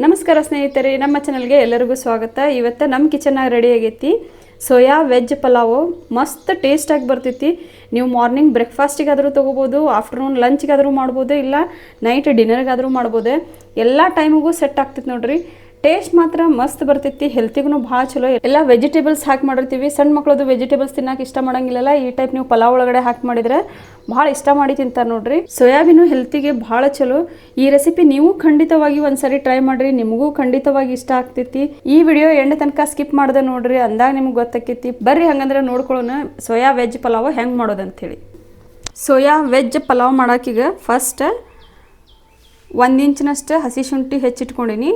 ನಮಸ್ಕಾರ ಸ್ನೇಹಿತರೆ, ನಮ್ಮ ಚಾನಲ್ಗೆ ಎಲ್ಲರಿಗೂ ಸ್ವಾಗತ. ಇವತ್ತು ನಮ್ಮ ಕಿಚನ್ನಾಗ ರೆಡಿ ಆಗೈತಿ ಸೋಯಾ ವೆಜ್ ಪಲಾವು. ಮಸ್ತ್ ಟೇಸ್ಟಾಗಿ ಬರ್ತೈತಿ. ನೀವು ಮಾರ್ನಿಂಗ್ ಬ್ರೇಕ್ಫಾಸ್ಟಿಗಾದರೂ ತೊಗೋಬೋದು, ಆಫ್ಟರ್ನೂನ್ ಲಂಚ್ಗಾದರೂ ಮಾಡ್ಬೋದು, ಇಲ್ಲ ನೈಟ್ ಡಿನ್ನರ್ಗಾದರೂ ಮಾಡ್ಬೋದು. ಎಲ್ಲ ಟೈಮಿಗೂ ಸೆಟ್ ಆಗ್ತೈತಿ ನೋಡ್ರಿ. ಟೇಸ್ಟ್ ಮಾತ್ರ ಮಸ್ತ್ ಬರ್ತೈತಿ, ಹೆಲ್ತಿಗೂ ಭಾಳ ಚಲೋ. ಎಲ್ಲ ವೆಜಿಟೇಬಲ್ಸ್ ಹಾಕಿ ಮಾಡಿರ್ತೀವಿ. ಸಣ್ಣ ಮಕ್ಕಳದು ವೆಜಿಟೇಬಲ್ಸ್ ತಿನ್ನೋಕೆ ಇಷ್ಟ ಮಾಡಂಗಿಲ್ಲಲ್ಲ, ಈ ಟೈಪ್ ನೀವು ಪಲಾವ್ ಒಳಗಡೆ ಹಾಕಿ ಮಾಡಿದ್ರೆ ಭಾಳ ಇಷ್ಟ ಮಾಡಿ ತಿಂತಾರೆ ನೋಡ್ರಿ. ಸೋಯಾಬೀನು ಹೆಲ್ತಿಗೆ ಭಾಳ ಚಲೋ. ಈ ರೆಸಿಪಿ ನೀವು ಖಂಡಿತವಾಗಿ ಒಂದ್ಸರಿ ಟ್ರೈ ಮಾಡ್ರಿ, ನಿಮಗೂ ಖಂಡಿತವಾಗಿ ಇಷ್ಟ ಆಗ್ತೈತಿ. ಈ ವಿಡಿಯೋ ಎಂಡ್ ತನಕ ಸ್ಕಿಪ್ ಮಾಡ್ದೆ ನೋಡ್ರಿ, ಅಂದಾಗ ನಿಮ್ಗೆ ಗೊತ್ತಾಕೈತಿ. ಬರ್ರಿ ಹಂಗಂದ್ರೆ ನೋಡ್ಕೊಳ್ಳೋಣ ಸೋಯಾ ವೆಜ್ ಪಲಾವ್ ಹೆಂಗೆ ಮಾಡೋದಂಥೇಳಿ. ಸೋಯಾ ವೆಜ್ ಪಲಾವ್ ಮಾಡೋಕೀಗ ಫಸ್ಟ್ 1 ಇಂಚಿನಷ್ಟು ಹಸಿ ಶುಂಠಿ ಹೆಚ್ಚಿಟ್ಕೊಂಡಿನಿ,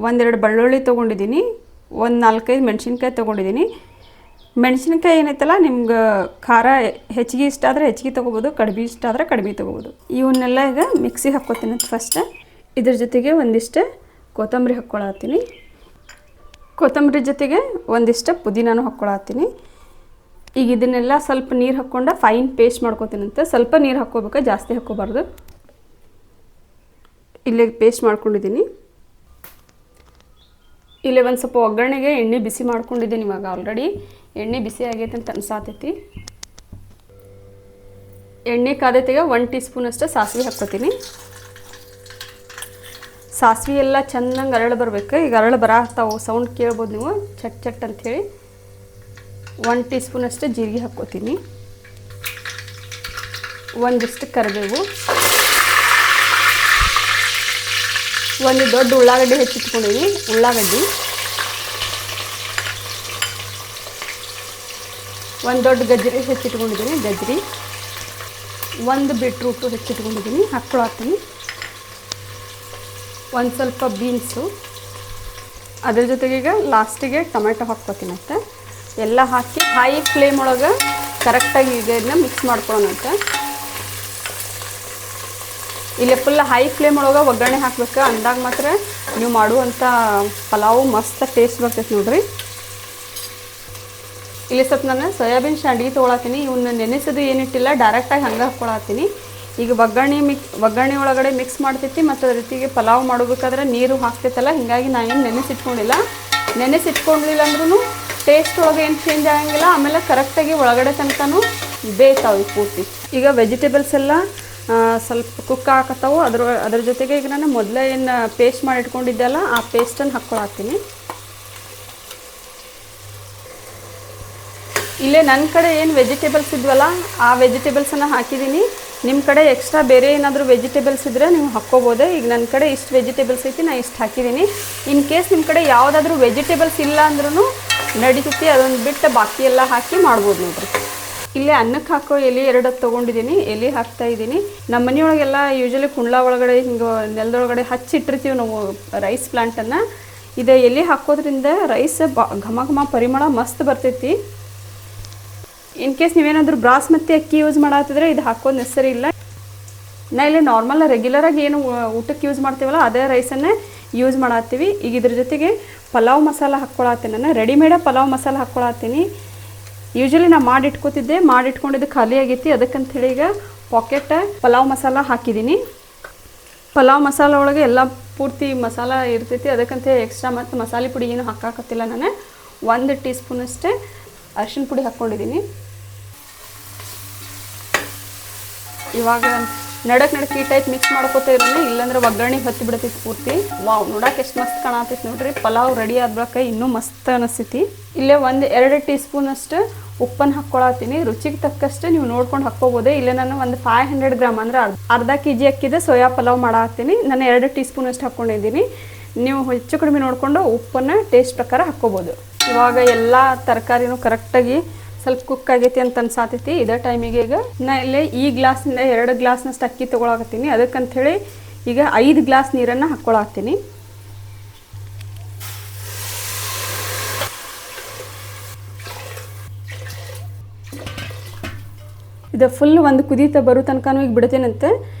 ಒಂದೆರಡು ಬೆಳ್ಳುಳ್ಳಿ ತೊಗೊಂಡಿದ್ದೀನಿ, ಒಂದು 4-5 ಮೆಣಸಿನ್ಕಾಯಿ ತೊಗೊಂಡಿದ್ದೀನಿ. ಮೆಣಸಿನ್ಕಾಯಿ ಏನೈತಲ್ಲ, ನಿಮ್ಗೆ ಖಾರ ಹೆಚ್ಚಿಗೆ ಇಷ್ಟ ಆದರೆ ಹೆಚ್ಚಿಗೆ ತೊಗೋಬೋದು, ಕಡಿಮೆ ಇಷ್ಟ ಆದರೆ ಕಡಿಮೆ ತೊಗೋಬೋದು. ಇವನ್ನೆಲ್ಲ ಈಗ ಮಿಕ್ಸಿಗೆ ಹಾಕ್ಕೋತೀನಿ ಫಸ್ಟ್. ಇದ್ರ ಜೊತೆಗೆ ಒಂದಿಷ್ಟು ಕೊತ್ತಂಬರಿ ಹಾಕ್ಕೊಳತ್ತೀನಿ. ಕೊತ್ತಂಬರಿ ಜೊತೆಗೆ ಒಂದಿಷ್ಟು ಪುದೀನಾನು ಹಾಕ್ಕೊಳತ್ತೀನಿ. ಈಗ ಇದನ್ನೆಲ್ಲ ಸ್ವಲ್ಪ ನೀರು ಹಾಕ್ಕೊಂಡು ಫೈನ್ ಪೇಸ್ಟ್ ಮಾಡ್ಕೊತೀನಂತೆ. ಸ್ವಲ್ಪ ನೀರು ಹಾಕ್ಕೋಬೇಕು, ಜಾಸ್ತಿ ಹಾಕ್ಕೋಬಾರ್ದು. ಇಲ್ಲೇ ಪೇಸ್ಟ್ ಮಾಡ್ಕೊಂಡಿದ್ದೀನಿ. ಇಲ್ಲೇ ಒಂದು ಸ್ವಲ್ಪ ಒಗ್ಗರಣೆಗೆ ಎಣ್ಣೆ ಬಿಸಿ ಮಾಡ್ಕೊಂಡಿದ್ದೀನಿ. ಇವಾಗ ಆಲ್ರೆಡಿ ಎಣ್ಣೆ ಬಿಸಿ ಆಗೈತೆ ಅಂತ ಅನ್ಸಾತೈತಿ. ಎಣ್ಣೆ ಕಾದೈತಿಗೆ 1 ಟೀ ಸ್ಪೂನ್ ಅಷ್ಟು ಸಾಸಿವೆ ಹಾಕ್ಕೋತೀನಿ. ಸಾಸಿವೆ ಎಲ್ಲ ಚೆನ್ನಾಗಿ ಅರಳು ಬರಬೇಕು. ಈಗ ಅರಳು ಬರಾಗ್ತಾವೆ, ಸೌಂಡ್ ಕೇಳ್ಬೋದು ನೀವು, ಚಟ್ ಚಟ್ ಅಂಥೇಳಿ. 1 ಟೀ ಸ್ಪೂನ್ ಅಷ್ಟು ಜೀರಿಗೆ ಹಾಕ್ಕೋತೀನಿ. ಒಂದಿಷ್ಟು ಕರಿಬೇವು, ಒಂದು ದೊಡ್ಡ ಉಳ್ಳಾಗಡ್ಡಿ ಹೆಚ್ಚಿಟ್ಕೊಂಡಿದ್ದೀನಿ, ಉಳ್ಳಾಗಡ್ಡಿ, ಒಂದು ದೊಡ್ಡ ಗಜ್ಜರಿ ಹೆಚ್ಚಿಟ್ಕೊಂಡಿದ್ದೀನಿ, ಗಜ್ಜರಿ, ಒಂದು ಬೀಟ್ರೂಟು ಹೆಚ್ಚಿಟ್ಕೊಂಡಿದ್ದೀನಿ, ಹಾಕ್ಕೊಳತ್ತೀನಿ. ಒಂದು ಸ್ವಲ್ಪ ಬೀನ್ಸು, ಅದ್ರ ಜೊತೆಗೆ ಈಗ ಲಾಸ್ಟಿಗೆ ಟೊಮೆಟೊ ಹಾಕ್ಕೊತೀನಿ ಅಂತ. ಎಲ್ಲ ಹಾಕಿ ಹೈ ಫ್ಲೇಮ್ ಒಳಗೆ ಕರೆಕ್ಟಾಗಿ ಈಗ ಇದನ್ನ ಮಿಕ್ಸ್ ಮಾಡ್ಕೊಳ್ಳೋಣಂತೆ. ಇಲ್ಲಿ ಫುಲ್ ಹೈ ಫ್ಲೇಮ್ ಒಳಗೆ ಒಗ್ಗರಣೆ ಹಾಕ್ಬೇಕು, ಅಂದಾಗ ಮಾತ್ರ ನೀವು ಮಾಡುವಂಥ ಪಲಾವು ಮಸ್ತ್ ಟೇಸ್ಟ್ ಬರ್ತೈತೆ ನೋಡ್ರಿ. ಇಲ್ಲಿ ಸ್ವಲ್ಪ ನಾನು ಸೋಯಾಬೀನ್ ಶಾಂಡ್ಗಿ ತೊಗೊಳತ್ತೀನಿ. ಇವನ್ನ ನೆನೆಸೋದು ಏನಿಟ್ಟಿಲ್ಲ, ಡೈರೆಕ್ಟಾಗಿ ಹಂಗೆ ಹಾಕ್ಕೊಳತ್ತೀನಿ. ಈಗ ಒಗ್ಗರಣೆ ಒಳಗಡೆ ಮಿಕ್ಸ್ ಮಾಡ್ತೈತಿ, ಮತ್ತು ಅದ್ರ ಜೊತೆಗೆ ಪಲಾವ್ ಮಾಡಬೇಕಾದ್ರೆ ನೀರು ಹಾಕ್ತೈತಲ್ಲ, ಹೀಗಾಗಿ ನಾನು ಏನು ನೆನೆಸಿಟ್ಕೊಂಡಿಲ್ಲ. ನೆನೆಸಿಟ್ಕೊಂಡಿಲ್ಲ ಅಂದ್ರೂ ಟೇಸ್ಟ್ ಒಳಗೆ ಏನು ಚೇಂಜ್ ಆಗಂಗಿಲ್ಲ. ಆಮೇಲೆ ಕರೆಕ್ಟಾಗಿ ಒಳಗಡೆ ತನಕನೂ ಬೇಯ್ತಾವೆ ಪೂರ್ತಿ. ಈಗ ವೆಜಿಟೇಬಲ್ಸ್ ಎಲ್ಲ ಸ್ವಲ್ಪ ಕುಕ್ ಹಾಕತ್ತಾವು. ಅದ್ರ ಜೊತೆಗೆ ಈಗ ನಾನು ಮೊದಲೇ ಏನು ಪೇಸ್ಟ್ ಮಾಡಿ ಇಟ್ಕೊಂಡಿದ್ದೆಲ್ಲ ಆ ಪೇಸ್ಟನ್ನು ಹಾಕ್ಕೊಳತ್ತೀನಿ. ಇಲ್ಲೇ ನನ್ನ ಕಡೆ ಏನು ವೆಜಿಟೇಬಲ್ಸ್ ಇದ್ವಲ್ಲ ಆ ವೆಜಿಟೇಬಲ್ಸನ್ನು ಹಾಕಿದ್ದೀನಿ. ನಿಮ್ಮ ಕಡೆ ಎಕ್ಸ್ಟ್ರಾ ಬೇರೆ ಏನಾದರೂ ವೆಜಿಟೇಬಲ್ಸ್ ಇದ್ದರೆ ನೀವು ಹಾಕ್ಕೋಬೋದು. ಈಗ ನನ್ನ ಕಡೆ ಇಷ್ಟು ವೆಜಿಟೇಬಲ್ಸ್ ಐತಿ, ನಾನು ಇಷ್ಟು ಹಾಕಿದ್ದೀನಿ. ಇನ್ ಕೇಸ್ ನಿಮ್ಮ ಕಡೆ ಯಾವುದಾದ್ರೂ ವೆಜಿಟೇಬಲ್ಸ್ ಇಲ್ಲ ಅಂದ್ರೂ ನಡೀತೈತಿ, ಅದೊಂದು ಬಿಟ್ಟು ಬಾಕಿ ಎಲ್ಲ ಹಾಕಿ ಮಾಡ್ಬೋದು ನೋಡ್ರಿ. ಇಲ್ಲೇ ಅನ್ನಕ್ಕೆ ಹಾಕೋ ಎಲೆ 2 ತೊಗೊಂಡಿದ್ದೀನಿ, ಎಲೆ ಹಾಕ್ತಾಯಿದ್ದೀನಿ. ನಮ್ಮ ಮನೆಯೊಳಗೆಲ್ಲ ಯೂಶ್ವಲಿ ಕುಂಡ್ಲ ಒಳಗಡೆ ಹಿಂಗೆ ನೆಲದೊಳಗಡೆ ಹಚ್ಚಿಟ್ಟಿರ್ತೀವಿ ನಾವು ರೈಸ್ ಪ್ಲಾಂಟನ್ನು. ಇದು ಎಲೆ ಹಾಕೋದ್ರಿಂದ ರೈಸ್ ಘಮ ಘಮ ಪರಿಮಳ ಮಸ್ತ್ ಬರ್ತೈತಿ. ಇನ್ ಕೇಸ್ ನೀವೇನಾದರೂ ಬಾಸ್ಮತಿ ಅಕ್ಕಿ ಯೂಸ್ ಮಾಡತ್ತಿದ್ರೆ ಇದು ಹಾಕೋದು ನೆಸರಿ ಇಲ್ಲ. ನಾ ಇಲ್ಲಿ ನಾರ್ಮಲ್ ರೆಗ್ಯುಲರಾಗಿ ಏನು ಊಟಕ್ಕೆ ಯೂಸ್ ಮಾಡ್ತೀವಲ್ಲ ಅದೇ ರೈಸನ್ನೇ ಯೂಸ್ ಮಾಡತ್ತೀವಿ. ಈಗ ಇದ್ರ ಜೊತೆಗೆ ಪಲಾವ್ ಮಸಾಲ ಹಾಕ್ಕೊಳತ್ತೀನಿ. ನಾನು ರೆಡಿಮೇಡ ಪಲಾವ್ ಮಸಾಲ ಹಾಕ್ಕೊಳತ್ತೀನಿ. ಯೂಶ್ವಲಿ ನಾನು ಮಾಡಿಟ್ಕೊಂಡಿದ್ದು ಖಾಲಿ ಆಗೈತಿ, ಅದಕ್ಕಂಥೇಳಿ ಈಗ ಪಾಕೆಟ್ ಪಲಾವ್ ಮಸಾಲ ಹಾಕಿದ್ದೀನಿ. ಪಲಾವ್ ಮಸಾಲ ಒಳಗೆ ಎಲ್ಲ ಪೂರ್ತಿ ಮಸಾಲ ಇರ್ತೈತಿ, ಅದಕ್ಕಂತೇಳಿ ಎಕ್ಸ್ಟ್ರಾ ಮತ್ತು ಮಸಾಲೆ ಪುಡಿ ಏನು ಹಾಕಾಕತ್ತಿಲ್ಲ. ನಾನು 1 ಟೀ ಸ್ಪೂನ್ ಅಷ್ಟೇ ಅರಿಶಿನ ಪುಡಿ ಹಾಕ್ಕೊಂಡಿದ್ದೀನಿ. ಇವಾಗ ನಡಕ್ ಈ ಟೈಪ್ ಮಿಕ್ಸ್ ಮಾಡ್ಕೋತಾ ಇರೋಣ, ಇಲ್ಲಾಂದ್ರೆ ಒಗ್ಗರಣೆ ಹೊತ್ತಿ ಬಿಡ್ತೈತಿ ಪೂರ್ತಿ. ವಾವ್, ನೋಡಕ್ಕೆ ಎಷ್ಟು ಮಸ್ತ್ ಕಾಣತೈತಿ ನೋಡ್ರಿ. ಪಲಾವ್ ರೆಡಿ ಆದ್ಬಳಕ ಇನ್ನೂ ಮಸ್ತ್ ಅನಿಸ್ತೈತಿ. ಇಲ್ಲೇ 2 ಟೀ ಸ್ಪೂನ್ ಅಷ್ಟು ಉಪ್ಪನ್ನು ಹಾಕ್ಕೊಳತ್ತೀನಿ. ರುಚಿಗೆ ತಕ್ಕಷ್ಟು ನೀವು ನೋಡ್ಕೊಂಡು ಹಾಕ್ಕೋಬೋದು. ಇಲ್ಲೇ ನಾನು ಒಂದು 500 ಗ್ರಾಮ್ ಅಂದರೆ ಅರ್ಧ kg ಅಕ್ಕಿದೆ ಸೋಯಾ ಪಲಾವ್ ಮಾಡತ್ತೀನಿ. ನಾನು 2 ಟೀ ಸ್ಪೂನ್ ಅಷ್ಟು ಹಾಕ್ಕೊಂಡಿದ್ದೀನಿ. ನೀವು ಹೆಚ್ಚು ಕಡಿಮೆ ನೋಡಿಕೊಂಡು ಉಪ್ಪನ್ನು ಟೇಸ್ಟ್ ಪ್ರಕಾರ ಹಾಕ್ಕೋಬೋದು. ಇವಾಗ ಎಲ್ಲ ತರಕಾರಿನೂ ಕರೆಕ್ಟಾಗಿ ಸ್ವಲ್ಪ ಕುಕ್ ಆಗೈತಿ ಅಂತ ಅನ್ಸಾತೈತಿ. ಇದೇ ಟೈಮಿಗೆ ಈಗ ನಾ ಇಲ್ಲೇ ಈ ಗ್ಲಾಸ್ನಿಂದ 2 ಗ್ಲಾಸ್ನಷ್ಟು ಅಕ್ಕಿ ತೊಗೊಳಕತ್ತೀನಿ. ಅದಕ್ಕಂಥೇಳಿ ಈಗ 5 ಗ್ಲಾಸ್ ನೀರನ್ನು ಹಾಕ್ಕೊಳತ್ತೀನಿ. ಇದು ಫುಲ್ ಒಂದು ಕುದೀತ ಬರೋ ತನಕನೂ ಈಗ ಬಿಡ್ತೇನಂತೆ.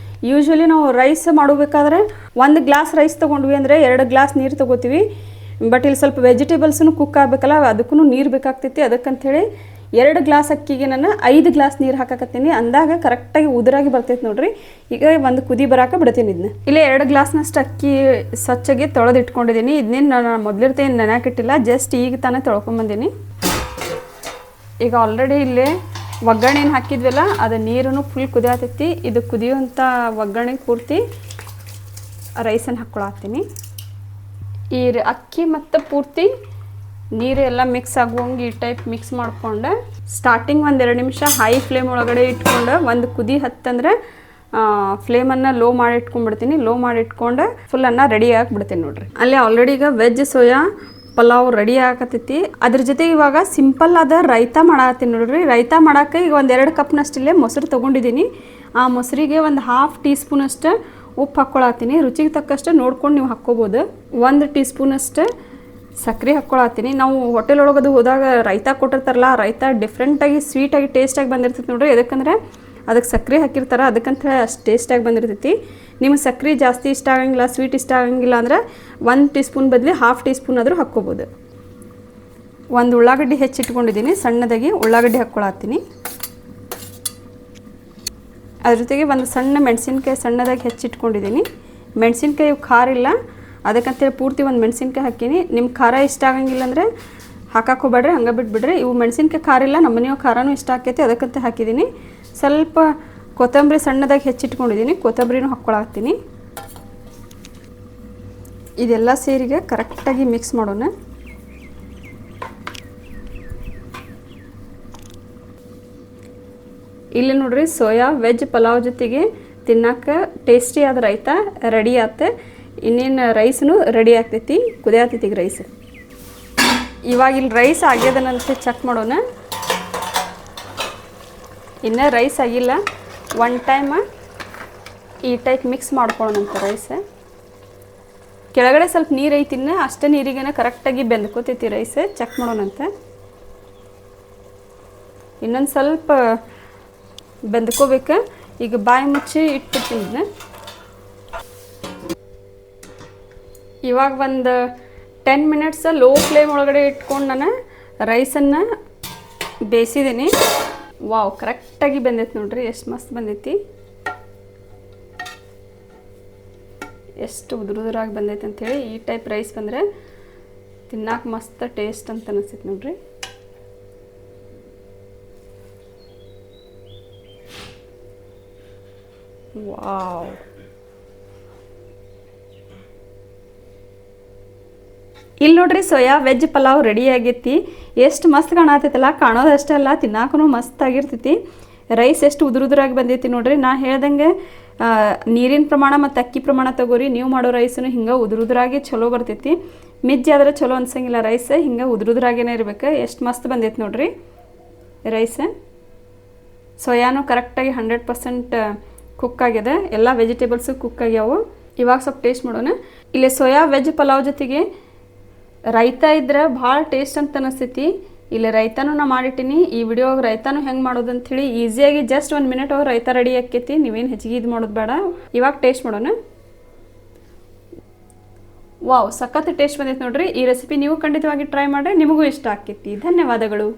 ಯೂಶ್ವಲಿ ನಾವು ರೈಸ್ ಮಾಡಬೇಕಾದ್ರೆ 1 ಗ್ಲಾಸ್ ರೈಸ್ ತೊಗೊಂಡ್ವಿ ಅಂದರೆ 2 ಗ್ಲಾಸ್ ನೀರು ತೊಗೋತೀವಿ. ಬಟ್ ಇಲ್ಲಿ ಸ್ವಲ್ಪ ವೆಜಿಟೇಬಲ್ಸೂ ಕುಕ್ ಆಗಬೇಕಲ್ಲ, ಅದಕ್ಕೂ ನೀರು ಬೇಕಾಗ್ತೈತಿ. ಅದಕ್ಕಂಥೇಳಿ 2 ಗ್ಲಾಸ್ ಅಕ್ಕಿಗೆ ನಾನು 5 ಗ್ಲಾಸ್ ನೀರು ಹಾಕಕತ್ತೀನಿ. ಅಂದಾಗ ಕರೆಕ್ಟಾಗಿ ಉದುರಾಗಿ ಬರ್ತೈತೆ ನೋಡ್ರಿ. ಈಗ ಒಂದು ಕುದಿ ಬರಾಕ ಬಿಡ್ತೀನಿ ಇದನ್ನ. ಇಲ್ಲಿ 2 ಗ್ಲಾಸ್ನಷ್ಟು ಅಕ್ಕಿ ಸ್ವಚ್ಛಗೆ ತೊಳೆದು ಇಟ್ಕೊಂಡಿದ್ದೀನಿ. ಇದನ್ನೇನು ನಾನು ಮೊದಲಿರ್ತೇನೆ ನೆನೆಯಾಕಿಟ್ಟಿಲ್ಲ, ಜಸ್ಟ್ ಈಗ ತಾನೇ ತೊಳ್ಕೊಂಬಂದೀನಿ. ಈಗ ಆಲ್ರೆಡಿ ಇಲ್ಲೇ ಒಗ್ಗರಣೆ ಹಾಕಿದ್ವಲ್ಲ ಅದು ನೀರು ಫುಲ್ ಕುದಿಯತೈತಿ. ಇದು ಕುದಿಯುವಂಥ ಒಗ್ಗರಣೆಗೆ ಪೂರ್ತಿ ರೈಸನ್ನು ಹಾಕ್ಕೊಳತ್ತೀನಿ. ಈ ಅಕ್ಕಿ ಮತ್ತು ಪೂರ್ತಿ ನೀರು ಎಲ್ಲ ಮಿಕ್ಸ್ ಆಗುವಂಗೆ ಈ ಟೈಪ್ ಮಿಕ್ಸ್ ಮಾಡ್ಕೊಂಡು ಸ್ಟಾರ್ಟಿಂಗ್ 1-2 ನಿಮಿಷ ಹೈ ಫ್ಲೇಮ್ ಒಳಗಡೆ ಇಟ್ಕೊಂಡು ಒಂದು ಕುದಿ ಹತ್ತಂದ್ರೆ ಫ್ಲೇಮನ್ನು ಲೋ ಮಾಡಿ ಇಟ್ಕೊಂಡ್ಬಿಡ್ತೀನಿ. ಲೋ ಮಾಡಿ ಇಟ್ಕೊಂಡು ಫುಲ್ ಅನ್ನ ರೆಡಿ ಆಗಿಬಿಡ್ತೀನಿ ನೋಡ್ರಿ. ಅಲ್ಲಿ ಆಲ್ರೆಡಿ ಈಗ ವೆಜ್ ಸೋಯಾ ಪಲಾವ್ ರೆಡಿ ಆಗತೈತಿ. ಅದ್ರ ಜೊತೆಗೆ ಇವಾಗ ಸಿಂಪಲ್ ಆದ ರೈತಾ ಮಾಡತ್ತೀನಿ ನೋಡ್ರಿ. ರೈತಾ ಮಾಡೋಕೆ ಈಗ 1-2 ಕಪ್ನಷ್ಟಿಲ್ಲೇ ಮೊಸರು ತೊಗೊಂಡಿದ್ದೀನಿ. ಆ ಮೊಸರಿಗೆ ಒಂದು 1/2 ಟೀ ಸ್ಪೂನಷ್ಟು ಉಪ್ಪು ಹಾಕ್ಕೊಳತ್ತೀನಿ. ರುಚಿಗೆ ತಕ್ಕಷ್ಟು ನೋಡ್ಕೊಂಡು ನೀವು ಹಾಕ್ಕೋಬೋದು. 1 ಟೀ ಸ್ಪೂನಷ್ಟು ಸಕ್ಕರೆ ಹಾಕ್ಕೊಳತ್ತೀನಿ. ನಾವು ಹೋಟೆಲ್ ಒಳಗದು ಹೋದಾಗ ರೈತಾ ಕೊಟ್ಟಿರ್ತಾರಲ್ಲ, ರೈತಾ ಡಿಫ್ರೆಂಟಾಗಿ ಸ್ವೀಟಾಗಿ ಟೇಸ್ಟಾಗಿ ಬಂದಿರ್ತೈತಿ ನೋಡ್ರಿ. ಯಾಕಂದರೆ ಅದಕ್ಕೆ ಸಕ್ಕರೆ ಹಾಕಿರ್ತಾರೆ, ಅದಕ್ಕಂತ ಅಷ್ಟು ಟೇಸ್ಟಾಗಿ ಬಂದಿರ್ತೈತಿ. ನಿಮಗೆ ಸಕ್ಕರೆ ಜಾಸ್ತಿ ಇಷ್ಟ ಆಗಂಗಿಲ್ಲ, ಸ್ವೀಟ್ ಇಷ್ಟ ಆಗಂಗಿಲ್ಲ ಅಂದ್ರೆ 1 ಟೀ ಸ್ಪೂನ್ ಬದಲಿ 1/2 ಟೀ ಸ್ಪೂನ್ ಆದರೂ ಹಾಕ್ಕೋಬೋದು. ಒಂದು ಉಳ್ಳಾಗಡ್ಡಿ ಹೆಚ್ಚಿಟ್ಕೊಂಡಿದ್ದೀನಿ, ಸಣ್ಣದಾಗಿ ಉಳ್ಳಾಗಡ್ಡಿ ಹಾಕ್ಕೊಳತ್ತೀನಿ. ಅದ್ರ ಜೊತೆಗೆ ಒಂದು ಸಣ್ಣ ಮೆಣಸಿನ್ಕಾಯಿ ಸಣ್ಣದಾಗಿ ಹೆಚ್ಚಿಟ್ಕೊಂಡಿದ್ದೀನಿ. ಮೆಣಸಿನ್ಕಾಯಿ ಖಾರ ಇಲ್ಲ, ಅದಕ್ಕಂತೇಳಿ ಪೂರ್ತಿ ಒಂದು ಮೆಣಸಿನ್ಕಾಯಿ ಹಾಕೀನಿ. ನಿಮ್ಮ ಖಾರ ಇಷ್ಟ ಆಗಂಗಿಲ್ಲ ಅಂದರೆ ಹಾಕಾಕೋಬೇಡ್ರಿ, ಹಂಗೆ ಬಿಟ್ಬಿಡ್ರಿ. ಇವು ಮೆಣಸಿನ್ಕಾಯಿ ಖಾರ ಇಲ್ಲ, ನಮ್ಮ ಮನೆಯವ್ರ ಖಾರನೂ ಇಷ್ಟ ಆಕೈತಿ, ಅದಕ್ಕಂತ ಹಾಕಿದ್ದೀನಿ. ಸ್ವಲ್ಪ ಕೊತ್ತಂಬರಿ ಸಣ್ಣದಾಗಿ ಹೆಚ್ಚಿಟ್ಕೊಂಡಿದ್ದೀನಿ, ಕೊತ್ತಂಬರಿನೂ ಹಾಕ್ಕೊಳತ್ತೀನಿ. ಇದೆಲ್ಲ ಸೇರಿಗೆ ಕರೆಕ್ಟಾಗಿ ಮಿಕ್ಸ್ ಮಾಡೋಣ. ಇಲ್ಲಿ ನೋಡ್ರಿ ಸೋಯಾ ವೆಜ್ ಪಲಾವ್ ಜೊತೆಗೆ ತಿನ್ನಕ್ಕೆ ಟೇಸ್ಟಿ ಆದ ರೈತಾ ರೆಡಿ ಆತ. ಇನ್ನೇನು ರೈಸ್ನು ರೆಡಿ ಆಗ್ತೈತಿ, ಕುದಿಯತೈತಿ ಈಗ ರೈಸ್. ಇವಾಗ ಇಲ್ಲಿ ರೈಸ್ ಆಗ್ಯದನಂತೆ ಚೆಕ್ ಮಾಡೋಣ. ಇನ್ನೂ ರೈಸ್ ಆಗಿಲ್ಲ, 1 ಟೈಮ್ ಈ ಟೈಪ್ ಮಿಕ್ಸ್ ಮಾಡ್ಕೊಳ್ಳೋಣಂತ ರೈಸ್. ಕೆಳಗಡೆ ಸ್ವಲ್ಪ ನೀರು ಐತಿನ್ನ, ಅಷ್ಟೇ ನೀರಿಗೇನೆ ಕರೆಕ್ಟಾಗಿ ಬೆಂದ್ಕೋತೈತಿ ರೈಸ್. ಚೆಕ್ ಮಾಡೋಣಂತ. ಇನ್ನೊಂದು ಸ್ವಲ್ಪ ಬೆಂದ್ಕೋಬೇಕು. ಈಗ ಬಾಯಿ ಮುಚ್ಚಿ ಇಟ್ಬಿಡ್ತೀನಿ ಇದನ್ನ. ಇವಾಗ ಒಂದು 10 ಮಿನಿಟ್ಸ್ ಲೋ ಫ್ಲೇಮ್ ಒಳಗಡೆ ಇಟ್ಕೊಂಡು ನಾನು ರೈಸನ್ನು ಬೇಯಿಸಿದ್ದೀನಿ. ವಾವ್, ಕರೆಕ್ಟಾಗಿ ಬಂದೈತಿ ನೋಡ್ರಿ, ಎಷ್ಟು ಮಸ್ತ್ ಬಂದೈತಿ, ಎಷ್ಟು ಉದುರಾಗಿ ಬಂದೈತೆ ಅಂಥೇಳಿ. ಈ ಟೈಪ್ ರೈಸ್ ಬಂದರೆ ತಿನ್ನಕ್ಕೆ ಮಸ್ತ್ ಟೇಸ್ಟ್ ಅಂತ ಅನಿಸ್ತೈತಿ ನೋಡ್ರಿ. ವಾವ್, ಇಲ್ಲಿ ನೋಡ್ರಿ ಸೋಯಾ ವೆಜ್ ಪಲಾವ್ ರೆಡಿ ಆಗೈತಿ. ಎಷ್ಟು ಮಸ್ತ್ ಕಾಣತೈತಲ್ಲ, ಕಾಣೋದಷ್ಟೇ ಅಲ್ಲ ತಿನ್ನಾಕೂ ಮಸ್ತ್ ಆಗಿರ್ತೈತಿ. ರೈಸ್ ಎಷ್ಟು ಉದುರಾಗಿ ಬಂದೈತಿ ನೋಡ್ರಿ. ನಾ ಹೇಳ್ದಂಗೆ ನೀರಿನ ಪ್ರಮಾಣ ಮತ್ತು ಅಕ್ಕಿ ಪ್ರಮಾಣ ತಗೋರಿ. ನೀವು ಮಾಡೋ ರೈಸನ್ನು ಹಿಂಗೆ ಉದುರಾಗಿ ಚಲೋ ಬರ್ತೈತಿ. ಮಿಜ್ಜಿ ಆದರೆ ಚಲೋ ಅನ್ಸಂಗಿಲ್ಲ ರೈಸ್, ಹಿಂಗೆ ಉದುರಾಗೇ ಇರ್ಬೇಕು. ಎಷ್ಟು ಮಸ್ತ್ ಬಂದೈತಿ ನೋಡ್ರಿ ರೈಸ್. ಸೋಯಾನು ಕರೆಕ್ಟಾಗಿ 100% ಕುಕ್ ಆಗಿದೆ, ಎಲ್ಲ ವೆಜಿಟೇಬಲ್ಸು ಕುಕ್ ಆಗ್ಯಾವು. ಇವಾಗ ಸ್ವಲ್ಪ ಟೇಸ್ಟ್ ಮಾಡೋಣ. ಇಲ್ಲಿ ಸೋಯಾ ವೆಜ್ ಪಲಾವ್ ಜೊತೆಗೆ ರೈತಾ ಇದ್ರೆ ಭಾಳ ಟೇಸ್ಟ್ ಅಂತ ಅನಿಸ್ತೈತಿ. ಇಲ್ಲಿ ರೈತಾನು ನಾ ಮಾಡಿಟ್ಟಿನಿ. ಈ ವಿಡಿಯೋಗೆ ರೈತಾನು ಹೆಂಗೆ ಮಾಡೋದು ಅಂಥೇಳಿ ಈಸಿಯಾಗಿ ಜಸ್ಟ್ 1 ಮಿನಿಟ್ ಒಳಗೆ ರೈತಾ ರೆಡಿ ಆಕೈತಿ. ನೀವೇನು ಹೆಚ್ಚಿಗೆ ಇದು ಮಾಡೋದು ಬೇಡ. ಇವಾಗ ಟೇಸ್ಟ್ ಮಾಡೋಣ. ವಾವ್, ಸಖತ್ ಟೇಸ್ಟ್ ಬಂದೈತೆ ನೋಡ್ರಿ. ಈ ರೆಸಿಪಿ ನೀವು ಖಂಡಿತವಾಗಿ ಟ್ರೈ ಮಾಡಿರಿ, ನಿಮಗೂ ಇಷ್ಟ ಆಕೈತಿ. ಧನ್ಯವಾದಗಳು.